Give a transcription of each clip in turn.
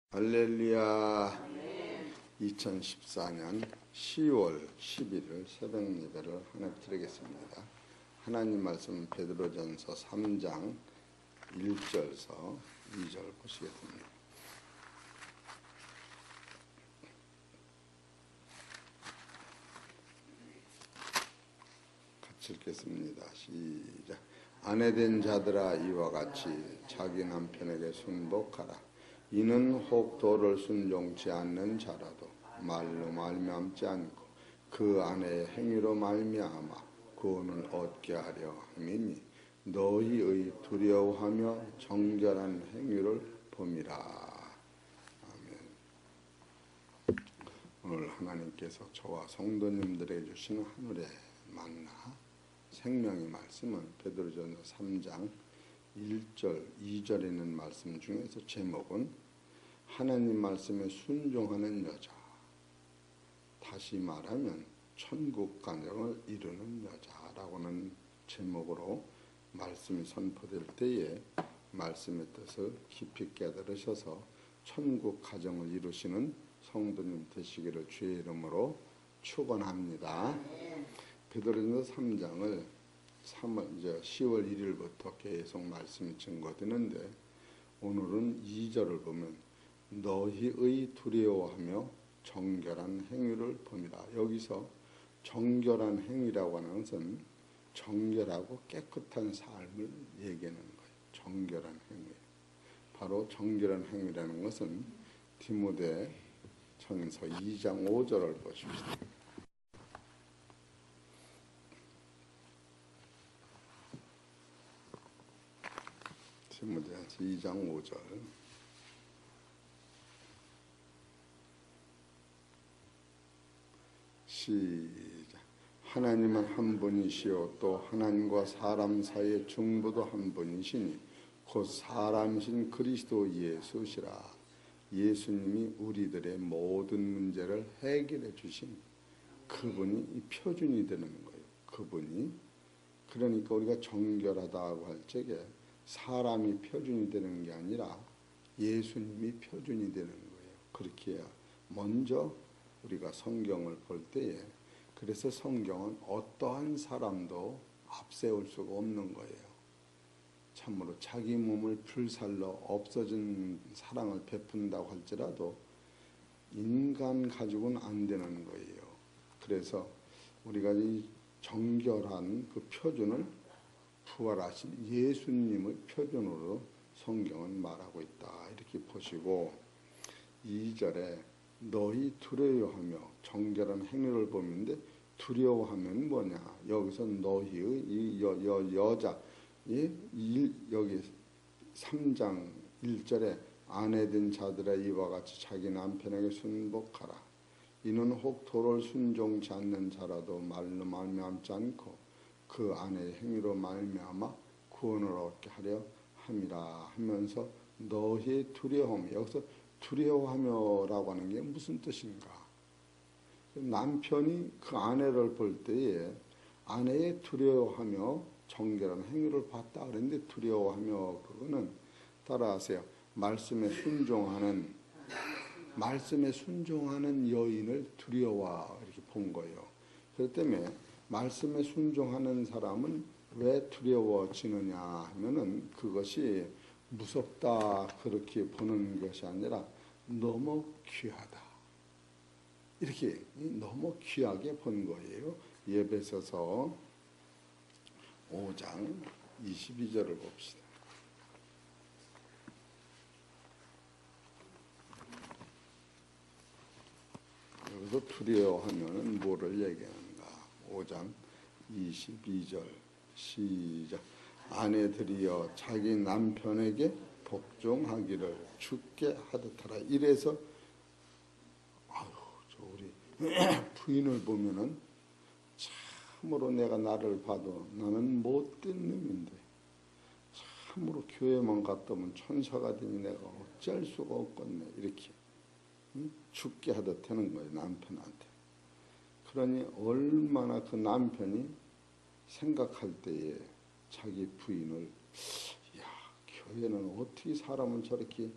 할렐루야. 2014년 10월 11일 새벽 예배를 하나 드리겠습니다. 하나님 말씀 베드로전서 3장 1절서 2절 보시겠습니다. 같이 읽겠습니다. 시작. 아내된 자들아 이와 같이 자기 남편에게 순복하라. 이는 혹 도를 순종치 않는 자라도 말로 말미암지 않고 그 아내의 행위로 말미암아 구원을 얻게 하려 함이니 너희의 두려워하며 정결한 행위를 봄이라. 아멘. 오늘 하나님께서 저와 성도님들에게 주시는 하늘의 만나 생명의 말씀은 베드로전서 3장 1절, 2절에 있는 말씀 중에서 제목은 하나님 말씀에 순종하는 여자, 다시 말하면 천국 간영을 이루는 여자라고는 제목으로 말씀이 선포될 때에 말씀의 뜻을 깊이 깨달으셔서 천국 가정을 이루시는 성도님 되시기를 주의 이름으로 축원합니다. 베드로전서 3장을 10월 1일부터 계속 말씀이 증거되는데 오늘은 2절을 보면 너희의 두려워하며 정결한 행위를 봄이라. 여기서 정결한 행위라고 하는 것은 정결하고 깨끗한 삶을 얘기하는 거예요. 정결한 행위. 바로 정결한 행위라는 것은 디모데 전서 2장 5절을 보십시다. 디모데전서 2장 5절. 시작. 하나님은 한 분이시요 또 하나님과 사람 사이의 중보도 한 분이시니 곧 사람이신 그리스도 예수시라. 예수님이 우리들의 모든 문제를 해결해 주신 그분이 이 표준이 되는 거예요. 그분이. 그러니까 우리가 정결하다고 할 적에 사람이 표준이 되는 게 아니라 예수님이 표준이 되는 거예요. 그렇게 해야 먼저 우리가 성경을 볼 때에, 그래서 성경은 어떠한 사람도 앞세울 수가 없는 거예요. 참으로 자기 몸을 불살러 없어진 사랑을 베푼다고 할지라도 인간 가지고는 안 되는 거예요. 그래서 우리가 이 정결한 그 표준을 부활하신 예수님의 표준으로 성경은 말하고 있다. 이렇게 보시고 2절에 너희 두려워하며 정결한 행위를 보는데 두려워하면 뭐냐? 여기서 너희의 이 여자 여기 3장 1절에 아내된 자들아 이와 같이 자기 남편에게 순복하라. 이는 혹 도를 순종치 않는 자라도 말로 말미암지 않고 그 아내의 행위로 말미암아 구원을 얻게 하려 함이라 하면서 너희 두려워하며, 여기서 두려워하며라고 하는 게 무슨 뜻인가? 남편이 그 아내를 볼 때에 아내의 두려워하며 정결한 행위를 봤다 그랬는데 두려워하며 그거는 따라하세요. 말씀에 순종하는 여인을 두려워 이렇게 본 거예요. 그렇기 때문에 말씀에 순종하는 사람은 왜 두려워지느냐 하면은 그것이 무섭다 그렇게 보는 것이 아니라 너무 귀하다. 이렇게 너무 귀하게 본 거예요. 에베소서 5장 22절을 봅시다. 여기서 두려워하면 뭐를 얘기하는가? 5장 22절 시작. 아내들이여 자기 남편에게 복종하기를 주께 하듯하라. 이래서 저 우리 부인을 보면은 참으로 내가 나를 봐도 나는 못된 놈인데 참으로 교회만 갔다 오면 천사가 되니 내가 어쩔 수가 없겠네. 이렇게 죽게 하듯 하는 거예요. 남편한테. 그러니 얼마나 그 남편이 생각할 때에 자기 부인을, 야, 교회는 어떻게 사람을 저렇게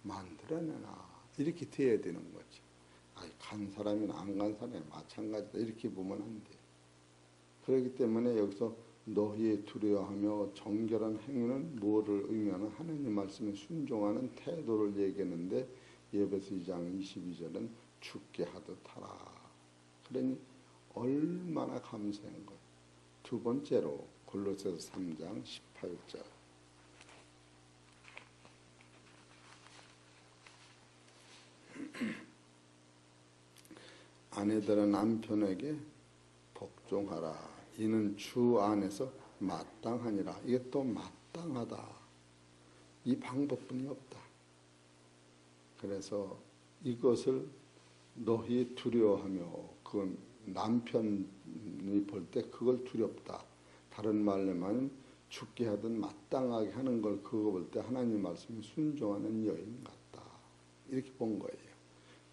만들어내나 이렇게 돼야 되는 거지. 간 사람이나 안 간 사람이 마찬가지다 이렇게 보면 안 돼. 그렇기 때문에 여기서 너희의 두려워하며 정결한 행위는 뭐를 의미하는 하나님 말씀에 순종하는 태도를 얘기하는데 에베소 2장 22절은 죽게 하듯 하라. 그러니 얼마나 감사한 거예요. 두 번째로 골로새서 3장 18절 아내들은 남편에게 복종하라. 이는 주 안에서 마땅하니라. 이게 또 마땅하다. 이 방법뿐이 없다. 그래서 이것을 너희 두려워하며 그 남편이 볼 때 그걸 두렵다. 다른 말로 하면 죽게 하든 마땅하게 하는 걸 그거 볼 때 하나님 말씀에 순종하는 여인 같다. 이렇게 본 거예요.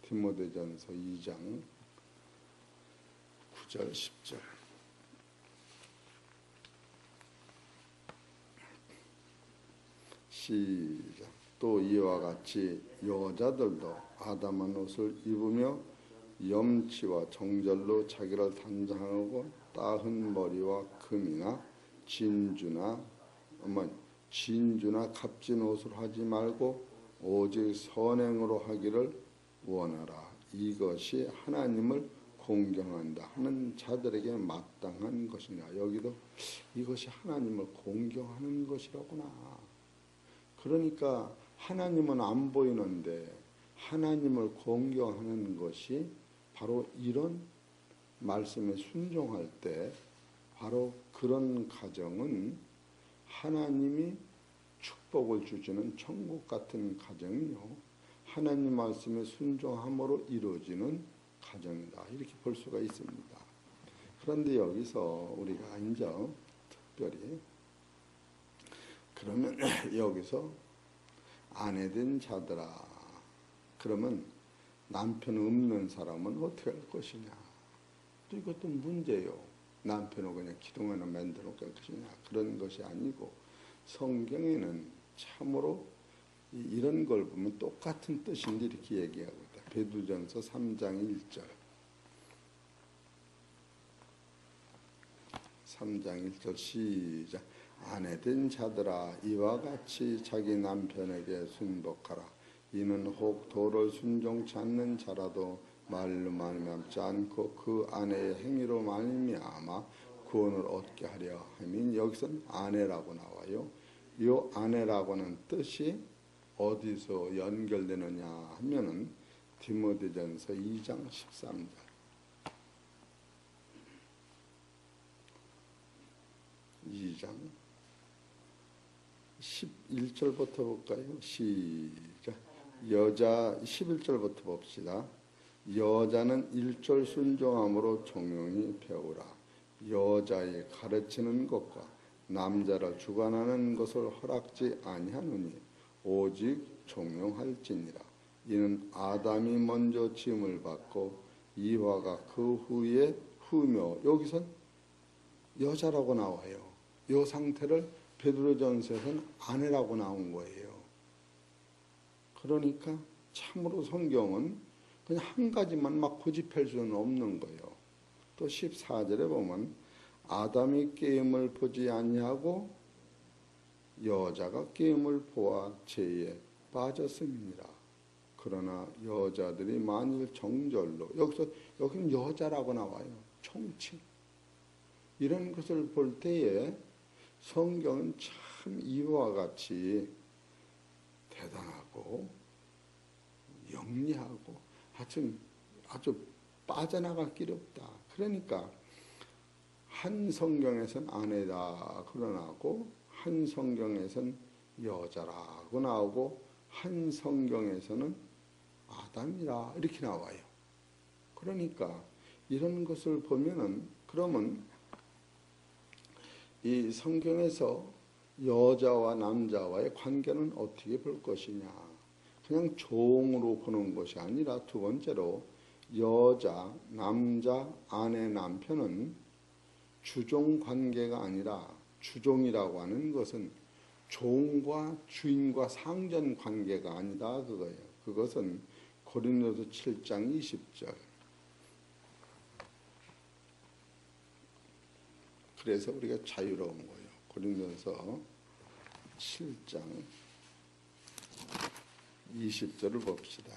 디모데전서 2장 9절 10절 시작. 또 이와 같이 여자들도 아담한 옷을 입으며 염치와 정절로 자기를 단장하고 따은 머리와 금이나 진주나 값진 옷을 하지 말고 오직 선행으로 하기를 원하라. 이것이 하나님을 공경한다 하는 자들에게 마땅한 것이냐. 여기도 이것이 하나님을 공경하는 것이라구나. 그러니까 하나님은 안 보이는데 하나님을 공경하는 것이 바로 이런 말씀에 순종할 때 바로 그런 가정은 하나님이 축복을 주시는 천국 같은 가정이요. 하나님 말씀에 순종함으로 이루어지는 가정이다. 이렇게 볼 수가 있습니다. 그런데 여기서 우리가 이제 특별히 그러면 여기서 아내된 자들아 그러면 남편 없는 사람은 어떻게 할 것이냐. 또 이것도 문제요. 남편을 그냥 기둥에는 만들어 놓을 것이냐. 그런 것이 아니고 성경에는 참으로 이런 걸 보면 똑같은 뜻인데 이렇게 얘기하고 있다. 베드로전서 3장 1절 3장 1절 시작. 아내된 자들아 이와 같이 자기 남편에게 순복하라. 이는 혹 도를 순종치 않는 자라도 말로 말미암지 않고 그 아내의 행위로 말미암아 구원을 얻게 하려 함인. 여기서는 아내라고 나와요. 이 아내라고는 뜻이 어디서 연결되느냐 하면은 디모데전서 2장 13절 2장 11절부터 볼까요? 시작. 여자 11절부터 봅시다. 여자는 1절 순종함으로 종용히 배우라. 여자의 가르치는 것과 남자를 주관하는 것을 허락지 아니하노니 오직 종용할지니라. 이는 아담이 먼저 지음을 받고 이화가 그 후에 후며 여기선 여자라고 나와요. 이 상태를 베드로전서에서는 아내라고 나온 거예요. 그러니까 참으로 성경은 그냥 한 가지만 막 고집할 수는 없는 거예요. 또 14절에 보면 아담이 깨임을 보지 아니하고 여자가 깨임을 보아 죄에 빠졌음이니라. 그러나 여자들이 만일 정절로 여기는 여자라고 나와요. 총칭. 이런 것을 볼 때에 성경은 참 이와 같이 대단하고 영리하고 아주 빠져나갈 길이 없다. 그러니까 한 성경에서는 아내다 그러나고 한 성경에서는 여자라고 나오고 한 성경에서는 아담이라 이렇게 나와요. 그러니까 이런 것을 보면은 그러면 이 성경에서 여자와 남자와의 관계는 어떻게 볼 것이냐. 그냥 종으로 보는 것이 아니라 두 번째로 여자, 남자, 아내, 남편은 주종 관계가 아니라 주종이라고 하는 것은 종과 주인과 상전 관계가 아니다 그거예요. 그것은 고린도서 7장 20절. 그래서 우리가 자유로운 거예요. 고린도서 7장 20절을 봅시다.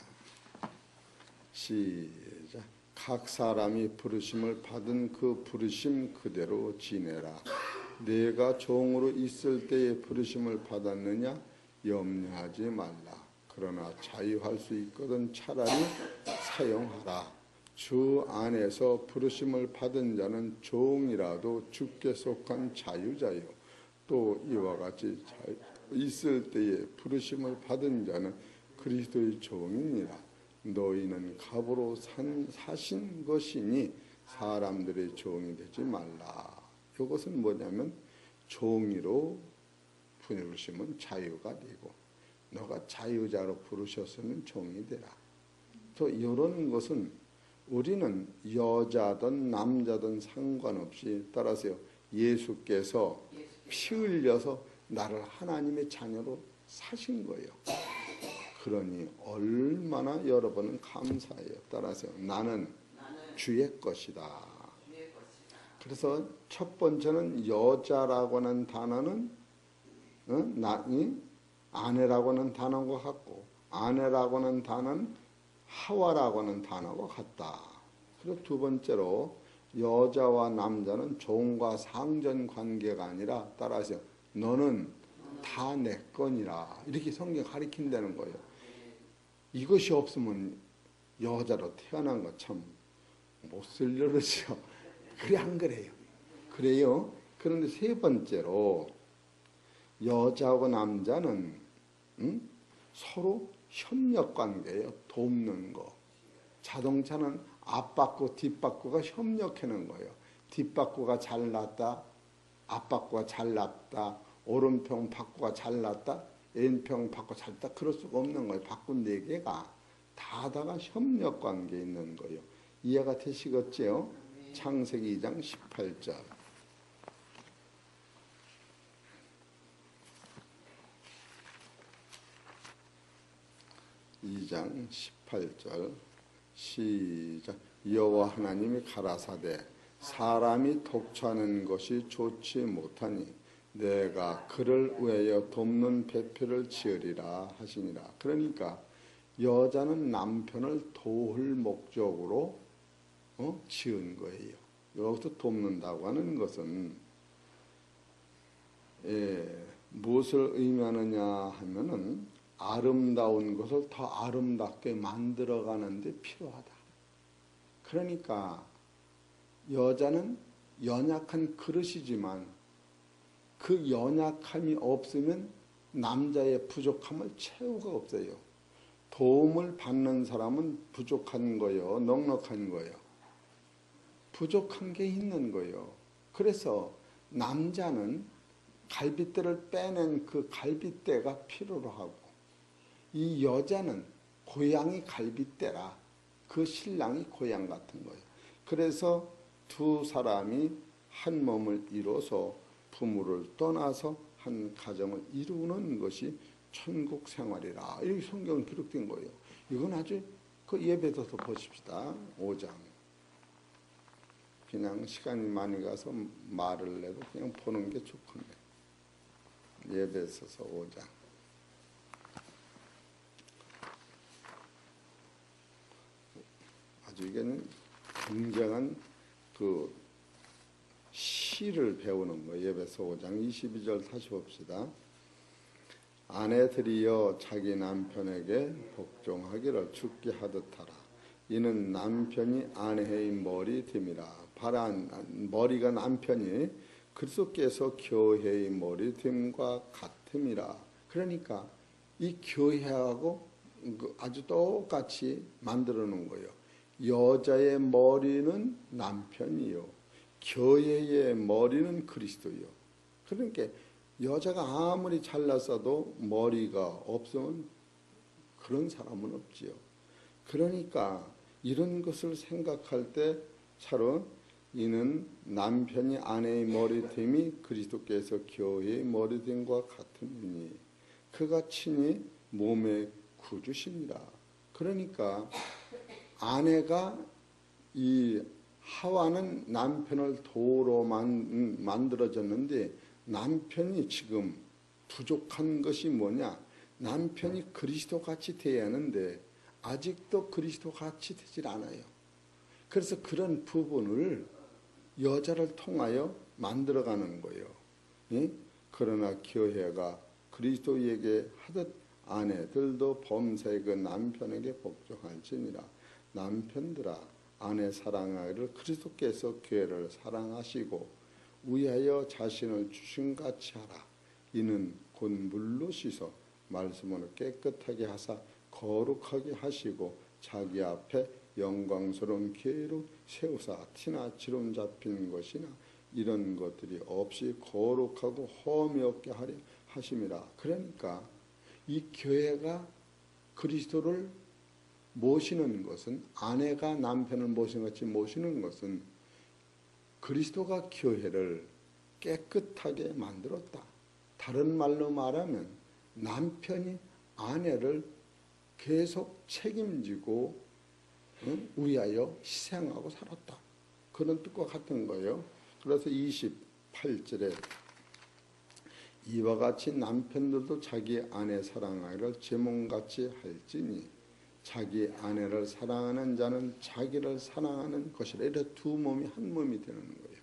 시작. 각 사람이 부르심을 받은 그 부르심 그대로 지내라. 내가 종으로 있을 때에 부르심을 받았느냐 염려하지 말라. 그러나 자유할 수 있거든 차라리 사용하라. 주 안에서 부르심을 받은 자는 종이라도 주께 속한 자유자요. 또 이와 같이 있을 때에 부르심을 받은 자는 그리스도의 종이니라. 너희는 값으로 사신 것이니 사람들의 종이 되지 말라. 이것은 뭐냐면 종이로 부르시면 자유가 되고 너가 자유자로 부르셨으면 종이 되라. 또 이런 것은 우리는 여자든 남자든 상관없이 따라서요. 예수께서 피 흘려서 나를 하나님의 자녀로 사신 거예요. 그러니 얼마나 여러분은 감사해요. 따라서 나는 주의 것이다. 그래서 첫 번째는 여자라고 하는 단어는 아내라고 하는 단어와 같고 아내라고 하는 단어는 하와라고 하는 단어와 같다. 그리고 두 번째로 여자와 남자는 종과 상전 관계가 아니라 따라서 너는 다 내 거니라. 이렇게 성경 가르친다는 거예요. 이것이 없으면 여자로 태어난 것 참 못쓸 노릇이요. 그래 안 그래요? 그래요. 그런데 세 번째로 여자하고 남자는 서로 협력관계예요. 돕는 거. 자동차는 앞바퀴 뒷바퀴가 협력하는 거예요. 뒷바퀴가 잘났다. 앞바퀴가 잘났다. 오른편 바퀴가 잘났다. 왼편 바퀴가 잘났다. 그럴 수가 없는 거예요. 바퀴 네 개가 다다가 협력관계에 있는 거예요. 이해가 되시겠죠? 창세기 2장 18절. 2장 18절 시작. 여호와 하나님이 가라사대 사람이 독차는 것이 좋지 못하니 내가 그를 위하여 돕는 배표를 지으리라 하시니라. 그러니까 여자는 남편을 도울 목적으로 지은 거예요. 여기서 돕는다고 하는 것은 무엇을 의미하느냐 하면은 아름다운 것을 더 아름답게 만들어가는 데 필요하다. 그러니까 여자는 연약한 그릇이지만 그 연약함이 없으면 남자의 부족함을 채우가 없어요. 도움을 받는 사람은 부족한 거예요. 넉넉한 거예요. 부족한 게 있는 거예요. 그래서 남자는 갈빗대를 빼낸 그 갈빗대가 필요로 하고 이 여자는 고양이 갈빗대라. 그 신랑이 고양 같은 거예요. 그래서 두 사람이 한 몸을 이뤄서 부모를 떠나서 한 가정을 이루는 것이 천국 생활이라. 이렇게 성경은 기록된 거예요. 이건 아주 그 예배서서 보십시다. 5장. 그냥 시간이 많이 가서 말을 해도 그냥 보는 게 좋군요. 예배서서 5장. 아주 이게는 굉장한 그 시를 배우는 거예요. 예배서 5장 22절 다시 봅시다. 아내들이여 자기 남편에게 복종하기를 주께 하듯하라. 이는 남편이 아내의 머리 됨이라. 바란 머리가 남편이 그리스도께서 교회의 머리 됨과 같음이라. 그러니까 이 교회하고 아주 똑같이 만들어 놓은 거예요. 여자의 머리는 남편이요. 교회의 머리는 그리스도요. 그러니까 여자가 아무리 잘났어도 머리가 없으면 그런 사람은 없지요. 그러니까 이런 것을 생각할 때 차로 이는 남편이 아내의 머리됨이 그리스도께서 교회의 머리됨과 같으니 그가 친히 몸의 구주시니라. 그러니까 아내가 이 하와는 남편을 도로 만들어졌는데 남편이 지금 부족한 것이 뭐냐? 남편이 그리스도 같이 돼야 하는데 아직도 그리스도 같이 되질 않아요. 그래서 그런 부분을 여자를 통하여 만들어가는 거예요. 예? 그러나 교회가 그리스도에게 하듯 아내들도 범사의 그 남편에게 복종할지니라. 남편들아 아내 사랑하기를 그리스도께서 교회를 사랑하시고 위하여 자신을 주신같이 하라. 이는 곧 물로 씻어 말씀으로 깨끗하게 하사 거룩하게 하시고 자기 앞에 영광스러운 교회로 세우사 티나 지름 잡힌 것이나 이런 것들이 없이 거룩하고 험이 없게 하려 하심이라. 그러니까 이 교회가 그리스도를 모시는 것은 아내가 남편을 모시는 같이 모시는 것은 그리스도가 교회를 깨끗하게 만들었다. 다른 말로 말하면 남편이 아내를 계속 책임지고 위하여 희생하고 살았다. 그런 뜻과 같은 거예요. 그래서 28절에 이와 같이 남편들도 자기 아내 사랑하기를 제 몸같이 할지니 자기 아내를 사랑하는 자는 자기를 사랑하는 것이라. 이렇게 두 몸이 한 몸이 되는 거예요.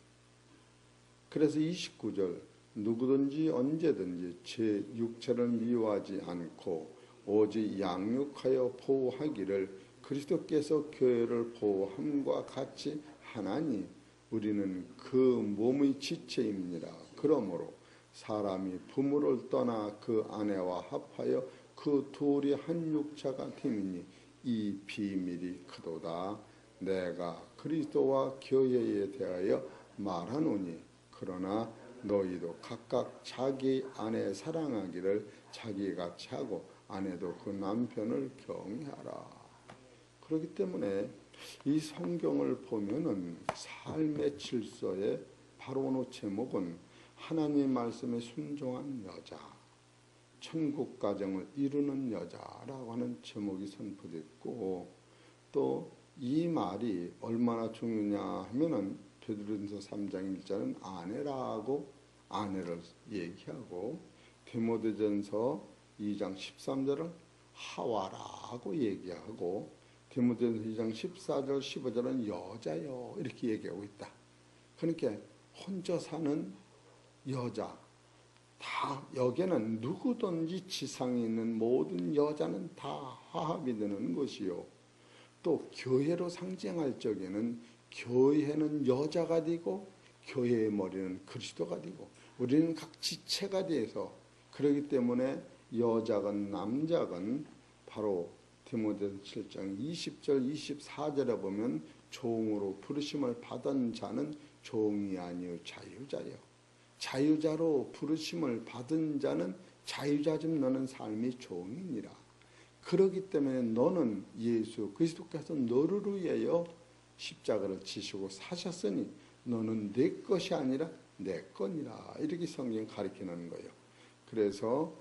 그래서 29절 누구든지 언제든지 제 육체를 미워하지 않고 오직 양육하여 보호하기를 그리스도께서 교회를 보호함과 같이 하나니 우리는 그 몸의 지체입니다. 그러므로 사람이 부모를 떠나 그 아내와 합하여 그 둘이 한 육체가 됨이니 이 비밀이 크도다. 내가 그리스도와 교회에 대하여 말하노니 그러나 너희도 각각 자기 아내 사랑하기를 자기같이 하고 아내도 그 남편을 경외하라. 그렇기 때문에 이 성경을 보면은 삶의 질서의 바로 어느 제목은 하나님 말씀에 순종한 여자, 천국 가정을 이루는 여자라고 하는 제목이 선포됐고 또 이 말이 얼마나 중요냐 하면은 베드로전서 3장 1절은 아내를 얘기하고 디모데전서 2장 13절은 하와라고 얘기하고 디모데전서 2장 14절 15절은 여자요 이렇게 얘기하고 있다. 그러니까 혼자 사는 여자 다 여기는 누구든지 지상에 있는 모든 여자는 다 화합이 되는 것이요. 또 교회로 상징할 적에는 교회는 여자가 되고 교회의 머리는 그리스도가 되고 우리는 각 지체가 돼서 그렇기 때문에 여자건 남자건 바로 디모데전서 7장 20절 24절에 보면 종으로 부르심을 받은 자는 종이 아니요 자유자요. 자유자로 부르심을 받은 자는 자유자좀 너는 삶이 종이니라. 그렇기 때문에 너는 예수 그리스도께서 너를 위하여 십자가를 지시고 사셨으니 너는 내 것이 아니라 내 거니라. 이렇게 성경이 가르치는 거예요. 그래서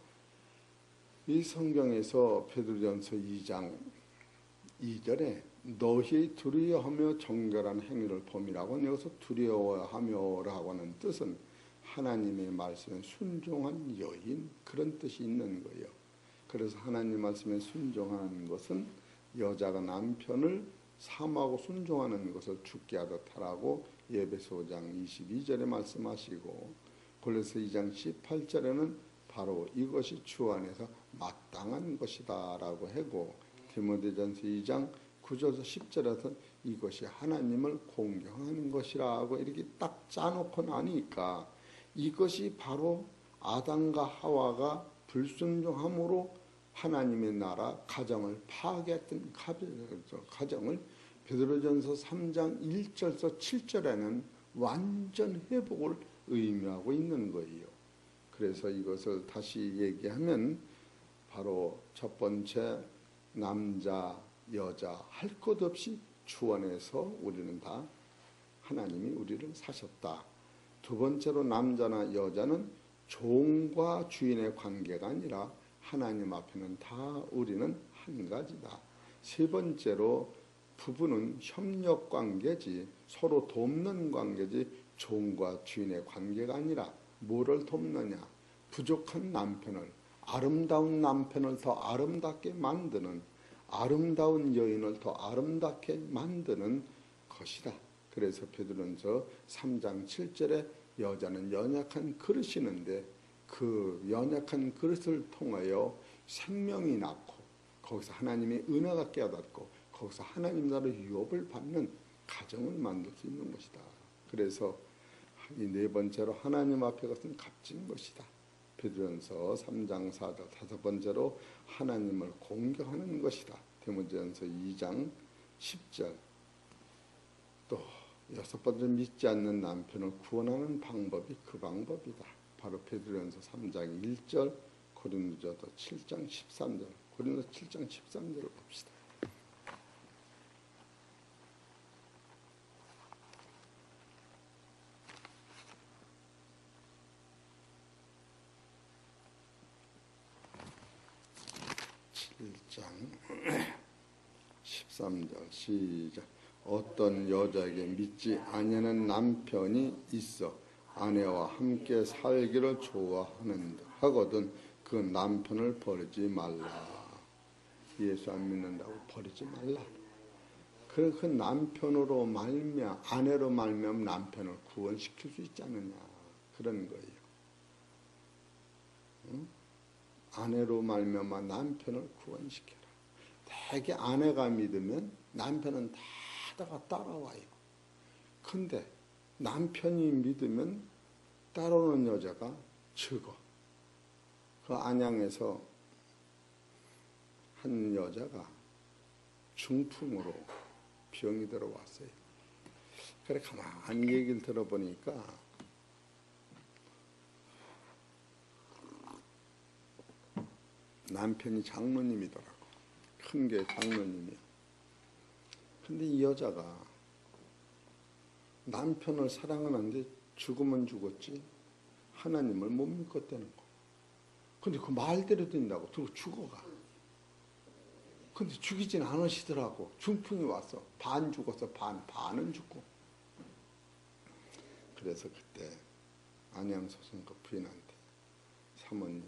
이 성경에서 베드로전서 2장 2절에 너희 두려워하며 정결한 행위를 범이라고 여기서 두려워하며라고 하는 뜻은 하나님의 말씀에 순종한 여인 그런 뜻이 있는 거예요. 그래서 하나님 말씀에 순종하는 것은 여자가 남편을 사모하고 순종하는 것을 죽게 하듯 하라고 에베소 5장 22절에 말씀하시고 골로새 2장 18절에는 바로 이것이 주 안에서 마땅한 것이다 라고 하고 디모데전서 2장 9절에서 10절에서 이것이 하나님을 공경하는 것이라고 이렇게 딱 짜놓고 나니까 이것이 바로 아담과 하와가 불순종함으로 하나님의 나라 가정을 파괴했던 가정을 베드로전서 3장 1절에서 7절에는 완전 회복을 의미하고 있는 거예요. 그래서 이것을 다시 얘기하면 바로 첫 번째 남자 여자 할 것 없이 주 안에서 우리는 다 하나님이 우리를 사셨다. 두 번째로 남자나 여자는 종과 주인의 관계가 아니라 하나님 앞에는 다 우리는 한 가지다. 세 번째로 부부는 협력 관계지 서로 돕는 관계지 종과 주인의 관계가 아니라 뭐를 돕느냐? 부족한 남편을 아름다운 남편을 더 아름답게 만드는 아름다운 여인을 더 아름답게 만드는 것이다. 그래서 베드로전서 3장 7절에 여자는 연약한 그릇이는데 그 연약한 그릇을 통하여 생명이 낳고 거기서 하나님의 은혜가 깨어났고 거기서 하나님 나라 유업을 받는 가정을 만들 수 있는 것이다. 그래서 이 네 번째로 하나님 앞에 것은 값진 것이다. 베드로전서 3장 4절. 다섯 번째로 하나님을 공경하는 것이다. 디모데전서 2장 10절. 또 여섯 번째 믿지 않는 남편을 구원하는 방법이 그 방법이다. 바로 베드로전서 3장 1절, 고린도전서 7장 13절. 고린도 7장 13절을 봅시다. 장 13절 시작. 어떤 여자에게 믿지 아니하는 남편이 있어 아내와 함께 살기를 좋아하거든 그 남편을 버리지 말라. 예수 안 믿는다고 버리지 말라. 그 남편으로 말미암아 아내로 말미암아 남편을 구원시킬 수 있지 않느냐 그런 거예요. 응? 아내로 말미암아 남편을 구원시켜라. 대개 아내가 믿으면 남편은 다 따라와요. 근데 남편이 믿으면 따라오는 여자가 적어. 그 안양에서 한 여자가 중풍으로 병이 들어왔어요. 그래 가만히 얘기를 들어보니까 남편이 장로님이더라고. 큰 게 장로님이야. 근데 이 여자가 남편을 사랑하는데 죽으면 죽었지 하나님을 못 믿겠다는 거. 근데 그 말대로 된다고 들고 죽어가. 근데 죽이진 않으시더라고. 중풍이 왔어. 반 죽었어. 반은 죽고. 그래서 그때 안양소선거 부인한테 사모님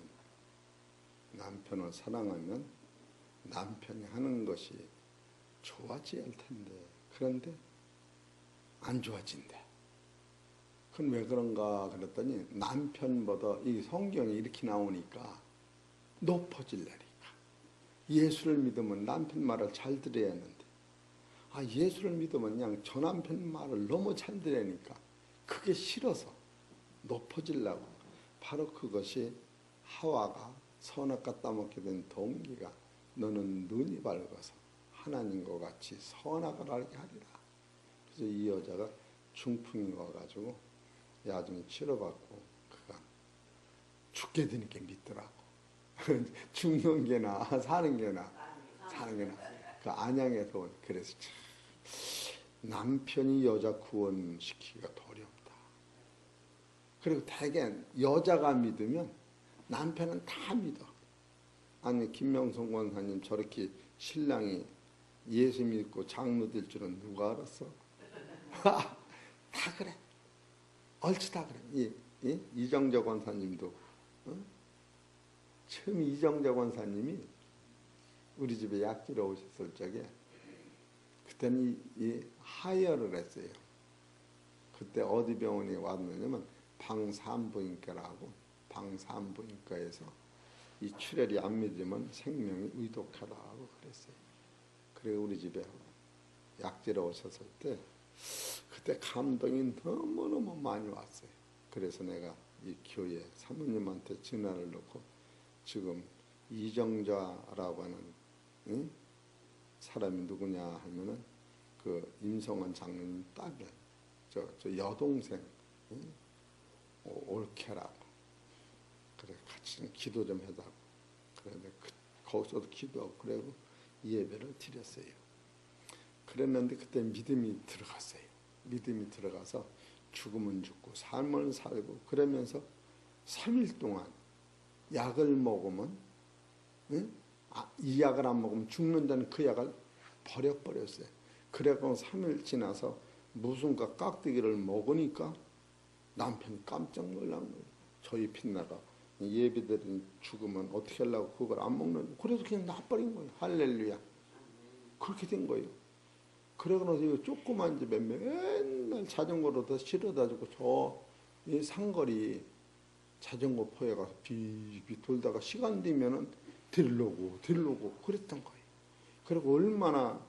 남편을 사랑하면 남편이 하는 것이 좋아져야 할 텐데 그런데 안 좋아진대. 그건 왜 그런가 그랬더니 남편보다 이 성경이 이렇게 나오니까 높아질라니까. 예수를 믿으면 남편 말을 잘 들어야 하는데 예수를 믿으면 그냥 저 남편 말을 너무 잘 들으니까 그게 싫어서 높아지려고. 바로 그것이 하와가 선악과 따먹게 된 동기가 너는 눈이 밝아서 하나님과 같이 선악을 알게 하리라. 그래서 이 여자가 중풍이 와가지고 야중 치료받고 그가 죽게 되니까 믿더라고. 죽는 게나 사는 게나 그 안양에서 온. 그래서 참 남편이 여자 구원시키기가 더 어렵다. 그리고 대개 여자가 믿으면 남편은 다 믿어. 아니 김명성 권사님 저렇게 신랑이 예수 믿고 장로 될 줄은 누가 알았어? 다 그래. 얼추 다 그래. 이정재 권사님도 처음 이정재 권사님이 우리 집에 약지로 오셨을 적에 그때는 이 하혈을 했어요. 그때 어디 병원에 왔느냐면 방산부인과라고 방산부인과에서 이 출혈이 안 믿으면 생명이 의독하다고 그랬어요. 그래 우리 집에 약지로 오셨을 때 그때 감동이 너무너무 많이 왔어요. 그래서 내가 이 교회 사모님한테 전화를 놓고 지금 이정자라고 하는 사람이 누구냐 하면은 그 임성원 장로님 딸을 저 여동생 올케라고 그래 같이 좀 기도 좀 해달라고 그래 거기서도 기도하고 그리고 예배를 드렸어요. 그랬는데 그때 믿음이 들어갔어요. 믿음이 들어가서 죽으면 죽고 삶을 살고 그러면서 3일 동안 약을 먹으면 이 약을 안 먹으면 죽는다는 그 약을 버려버렸어요. 그래서 3일 지나서 무슨가 깍두기를 먹으니까 남편이 깜짝 놀란 거예요. 저희 빛나가 예비들이 죽으면 어떻게 하려고 그걸 안 먹는, 그래서 그냥 놔버린 거예요. 할렐루야. 그렇게 된 거예요. 그러고서 조그만 집에 맨날 자전거로 더 실어다 주고 저 상거리 자전거 포에 가서 비비 돌다가 시간 되면은 들르고 그랬던 거예요. 그리고 얼마나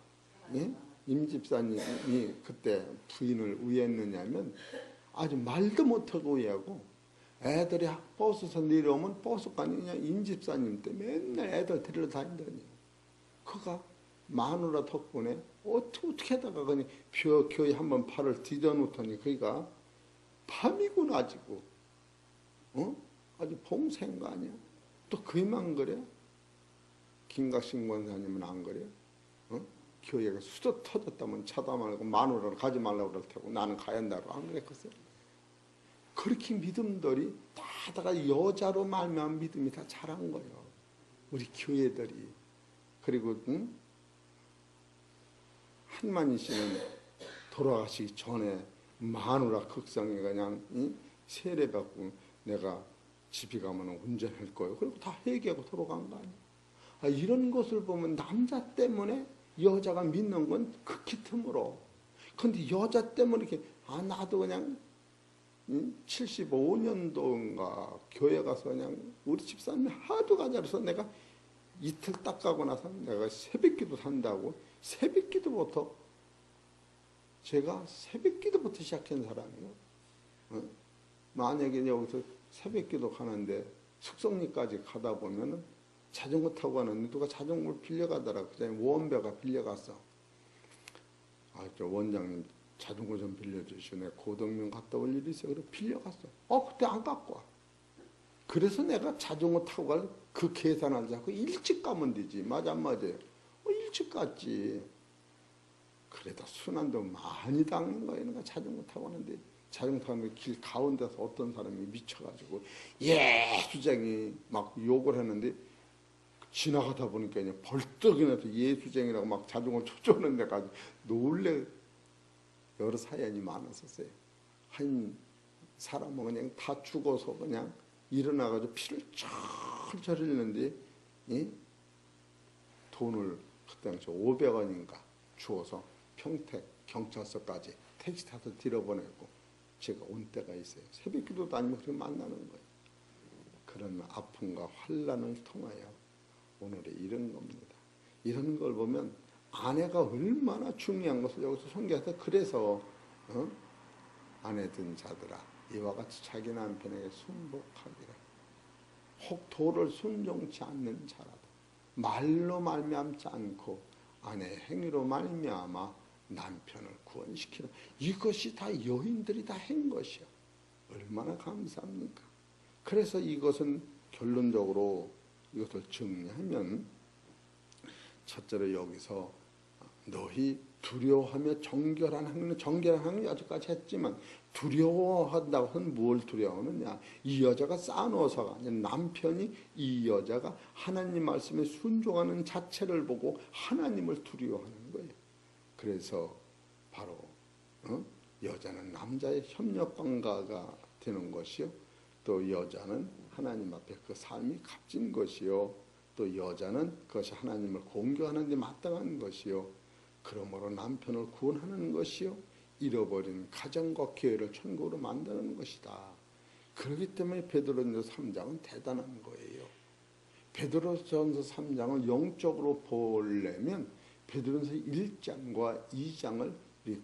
임 집사님이 그때 부인을 우애했느냐면 아주 말도 못하고 우애하고 애들이 버스에서 내려오면 버스가 그냥 임 집사님 때 맨날 애들 데리러 다닌다니. 그가 마누라 덕분에 어떻게 하다가 그냥 교회 한번 팔을 뒤져놓더니 그가 밤이고 낮이고 아주 봉사한 거 아니야? 또 그만 그래? 김각신 권사님은 안 그래? 교회가 수저 터졌다면 차도 말고 마누라를 가지 말라고 그럴 테고 나는 가야 한다고 안 그랬겠어요? 그렇게 믿음들이 다다가 여자로 말미암은 믿음이 다 자란 거예요. 우리 교회들이. 그리고 한만희 씨는 돌아가시기 전에 마누라 극성에 그냥 세례받고 내가 집에 가면 운전할 거예요. 그리고 다 회개하고 돌아간 거 아니에요. 이런 것을 보면 남자 때문에 여자가 믿는 건 극히 드물어. 근데 여자 때문에 이렇게 나도 그냥 75년도인가 교회 가서 그냥 우리 집사람이 하도 가자라서 내가 이틀 딱 가고 나서 내가 새벽기도 산다고 새벽기도부터 제가 새벽기도부터 시작한 사람이에요. 만약에 여기서 새벽기도 가는데 숙성리까지 가다 보면은 자전거 타고 가는데 누가 자전거를 빌려가더라. 그다음에 원배가 빌려갔어. 저 원장님 자전거 좀 빌려주시오. 내가 고덕면 갔다 올 일이 있어. 그래 빌려갔어. 그때 안 갖고 와. 그래서 내가 자전거 타고 갈 그 계산을 자꾸 일찍 가면 되지. 맞아 안 맞아요? 일찍 갔지. 그래도 순환도 많이 당한 거야. 내가 자전거 타고 가는데 자전거 타는 길 가운데서 어떤 사람이 미쳐가지고 예수쟁이 막 욕을 했는데 지나가다 보니까 그냥 벌떡 일어나서 예수쟁이라고 막 자전거 쫓아오는 데까지 놀래. 여러 사연이 많았었어요. 한 사람은 그냥 다 죽어서 그냥 일어나가지고 피를 철철 흘리는데 돈을 그때 당시 500원인가 주어서 평택 경찰서까지 택시 타서 들여보내고 제가 온 때가 있어요. 새벽기도 다니면 그렇게 만나는 거예요. 그런 아픔과 환난을 통하여 오늘의 이런 겁니다. 이런 걸 보면 아내가 얼마나 중요한 것을 여기서 선교해서 그래서 아내 든 자들아 이와 같이 자기 남편에게 순복하기를 혹 도를 순종치 않는 자라도 말로 말미암지 않고 아내의 행위로 말미암아 남편을 구원시키는 이것이 다 여인들이 다 한 것이야. 얼마나 감사합니까? 그래서 이것은 결론적으로 이것을 정리하면 첫째로 여기서 너희 두려워하며 정결한 학문 여기까지 했지만 두려워한다고 하면 뭘 두려워하느냐? 이 여자가 싸놓아서가 아니라 남편이 이 여자가 하나님 말씀에 순종하는 자체를 보고 하나님을 두려워하는 거예요. 그래서 바로 여자는 남자의 협력관가가 되는 것이요. 또 여자는 하나님 앞에 그 삶이 값진 것이요. 또 여자는 그것이 하나님을 공경하는 데 마땅한 것이요. 그러므로 남편을 구원하는 것이요. 잃어버린 가정과 교회를 천국으로 만드는 것이다. 그렇기 때문에 베드로전서 3장은 대단한 거예요. 베드로전서 3장을 영적으로 보려면 베드로전서 1장과 2장을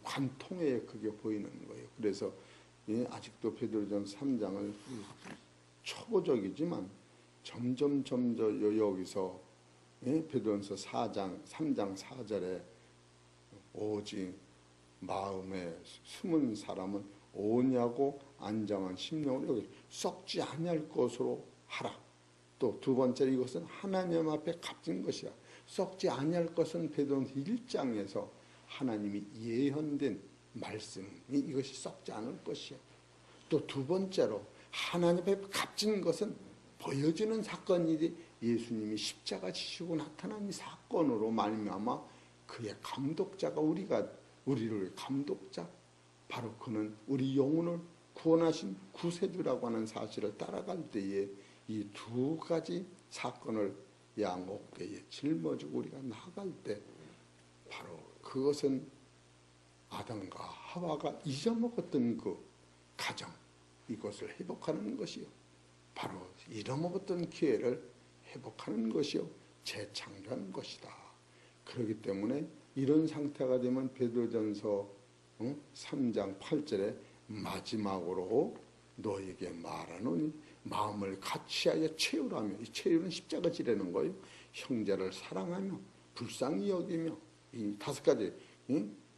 관통해 그게 보이는 거예요. 그래서 아직도 베드로전서 3장을 초보적이지만 점점 여기서 베드로전서 3장 4절에 오직 마음에 숨은 사람은 오냐고 안정한 심령으로 여기 썩지 아니할 것으로 하라. 또 두 번째 이것은 하나님 앞에 값진 것이야. 썩지 아니할 것은 베드로전서 1장에서 하나님이 예언된 말씀이 이것이 썩지 않을 것이요. 또 두 번째로 하나님 앞에 값진 것은 보여지는 사건이지 예수님이 십자가 지시고 나타난 이 사건으로 말미암아 그의 감독자가 우리를 감독자 바로 그는 우리 영혼을 구원하신 구세주라고 하는 사실을 따라갈 때에 이 두 가지 사건을 양어깨에 짊어지고 우리가 나아갈 때 바로 그것은 아담과 하와가 잊어먹었던 그 가정 이것을 회복하는 것이요. 바로 잃어먹었던 기회를 회복하는 것이요. 재창조하는 것이다. 그렇기 때문에 이런 상태가 되면 베드로전서 3장 8절에 마지막으로 너에게 말하노니 마음을 같이하여 채우라며 이 채우는 십자가 지라는 거예요. 형제를 사랑하며 불쌍히 여기며 이 다섯 가지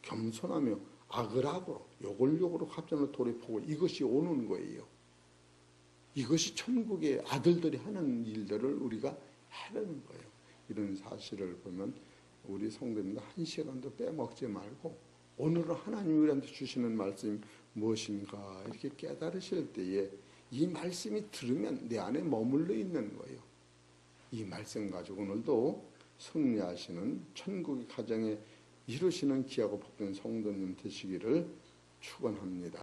겸손하며 악을 악으로 욕을 욕으로 합전을 돌이보고 이것이 오는 거예요. 이것이 천국의 아들들이 하는 일들을 우리가 하려는 거예요. 이런 사실을 보면 우리 성도님들 한 시간도 빼먹지 말고 오늘은 하나님이 우리한테 주시는 말씀이 무엇인가 이렇게 깨달으실 때에 이 말씀이 들으면 내 안에 머물러 있는 거예요. 이 말씀 가지고 오늘도 승리하시는 천국의 가정에 이루시는 귀하고 복된 성도님 되시기를 축원합니다.